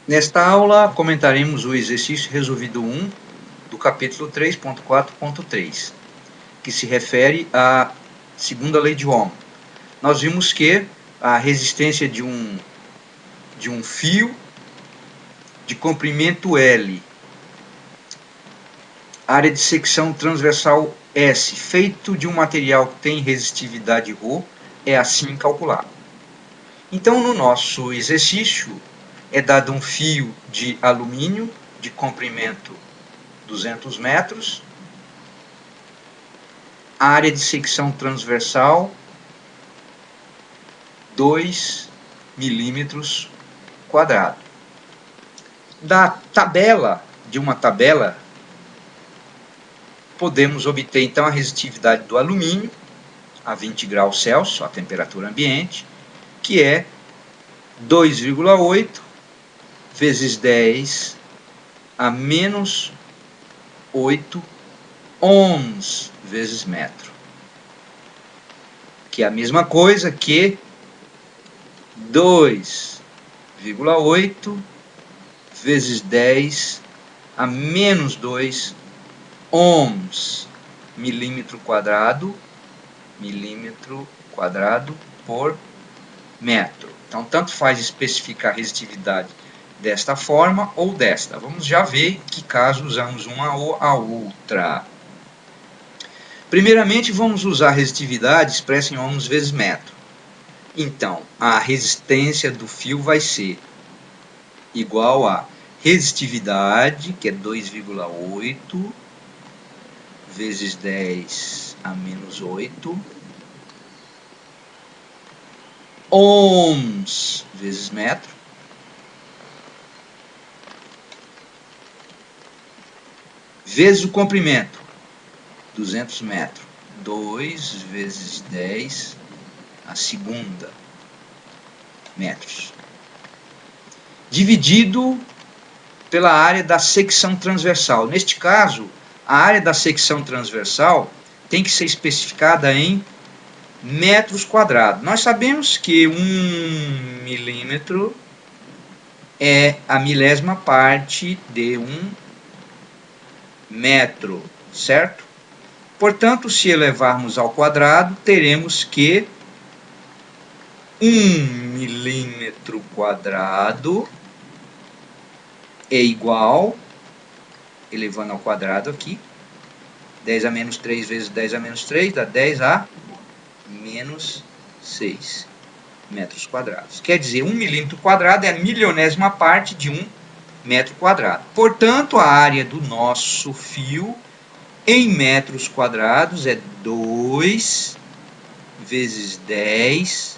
Nesta aula, comentaremos o exercício resolvido 1 do capítulo 3.4.3, que se refere à segunda lei de Ohm. Nós vimos que a resistência de um fio de comprimento L, área de secção transversal S, feito de um material que tem resistividade ρ, é assim calculado. Então, no nosso exercício, é dado um fio de alumínio de comprimento 200 metros, área de secção transversal 2 milímetros quadrados. Da tabela, podemos obter então a resistividade do alumínio a 20 graus Celsius, a temperatura ambiente, que é 2,8 vezes 10 a menos 8 ohms vezes metro, que é a mesma coisa que 2,8 vezes 10 a menos 2 ohms milímetro quadrado por metro. Então, tanto faz especificar a resistividade desta forma ou desta. Vamos já ver que caso usamos uma ou a outra. Primeiramente, vamos usar a resistividade expressa em ohms vezes metro. Então, a resistência do fio vai ser igual a resistividade, que é 2,8 vezes 10 a menos 8 ohms vezes metro, vezes o comprimento, 200 metros, 2 vezes 10 a segunda metros, dividido pela área da secção transversal. Neste caso, a área da secção transversal tem que ser especificada em metros quadrados. Nós sabemos que 1 milímetro é a milésima parte de 1 metro, certo? Portanto, se elevarmos ao quadrado, teremos que 1 milímetro quadrado é igual, elevando ao quadrado aqui, 10 a menos 3 vezes 10 a menos 3 dá 10 a menos 6 metros quadrados. Quer dizer, 1 milímetro quadrado é a milionésima parte de 1 metro quadrado. Portanto, a área do nosso fio em metros quadrados é 2 vezes 10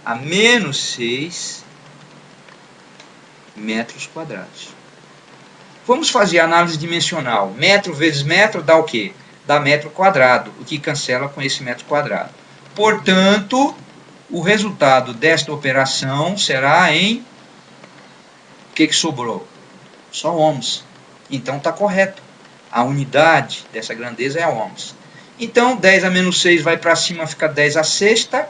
a menos 6 metros quadrados. Vamos fazer a análise dimensional. Metro vezes metro dá o quê? Dá metro quadrado, o que cancela com esse metro quadrado. Portanto, o resultado desta operação será em... O que sobrou? Só ohms. Então está correto. A unidade dessa grandeza é ohms. Então, 10 a menos 6 vai para cima, fica 10 a sexta.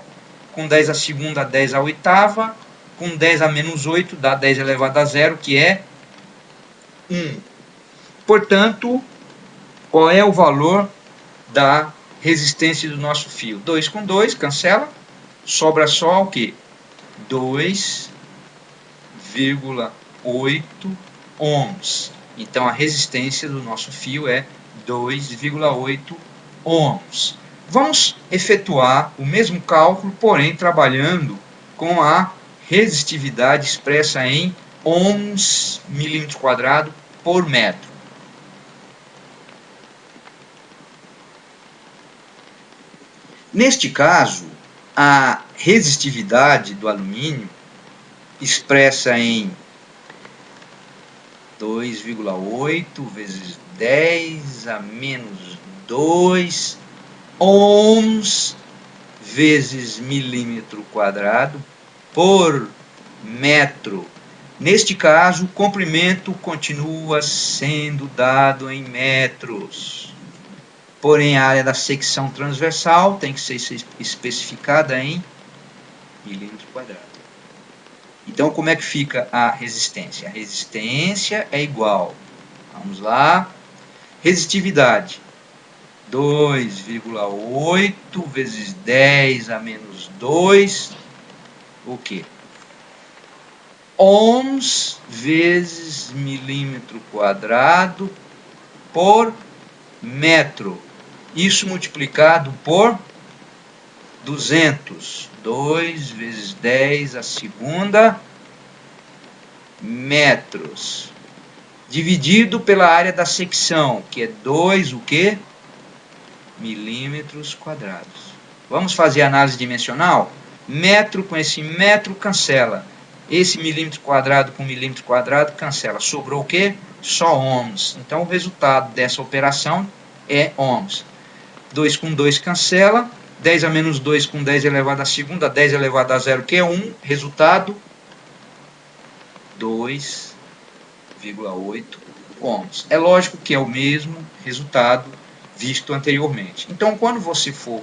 Com 10 a segunda, 10 a oitava. Com 10 a menos 8, dá 10 elevado a zero, que é 1. Portanto, qual é o valor da resistência do nosso fio? 2 com 2, cancela. Sobra só o quê? 2,8 ohms. Então, a resistência do nosso fio é 2,8 ohms. Vamos efetuar o mesmo cálculo, porém trabalhando com a resistividade expressa em ohms milímetro quadrado por metro. Neste caso, a resistividade do alumínio expressa em 2,8 vezes 10 a menos 2 ohms vezes milímetro quadrado por metro. Neste caso, o comprimento continua sendo dado em metros. Porém, a área da secção transversal tem que ser especificada em milímetro quadrado. Então, como é que fica a resistência? A resistência é igual, vamos lá, resistividade, 2,8 vezes 10 a menos 2, o quê? Ohms vezes milímetro quadrado por metro. Isso multiplicado por 200. 2 vezes 10 a segunda metros. Dividido pela área da secção, que é 2 o quê? Milímetros quadrados. Vamos fazer análise dimensional? Metro com esse metro cancela. Esse milímetro quadrado com milímetro quadrado cancela. Sobrou o quê? Só ohms. Então o resultado dessa operação é ohms. 2 com 2 cancela. 10 a menos 2 com 10 elevado à segunda. 10 elevado a zero, que é 1. Resultado 2,8 ohms. É lógico que é o mesmo resultado visto anteriormente. Então, quando você for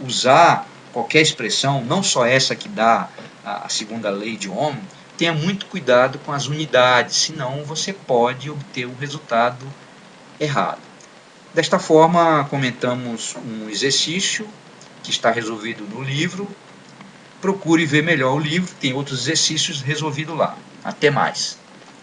usar qualquer expressão, não só essa que dá a segunda lei de Ohm, tenha muito cuidado com as unidades, senão você pode obter o resultado errado. Desta forma, comentamos um exercício que está resolvido no livro. Procure ver melhor o livro, tem outros exercícios resolvidos lá. Até mais!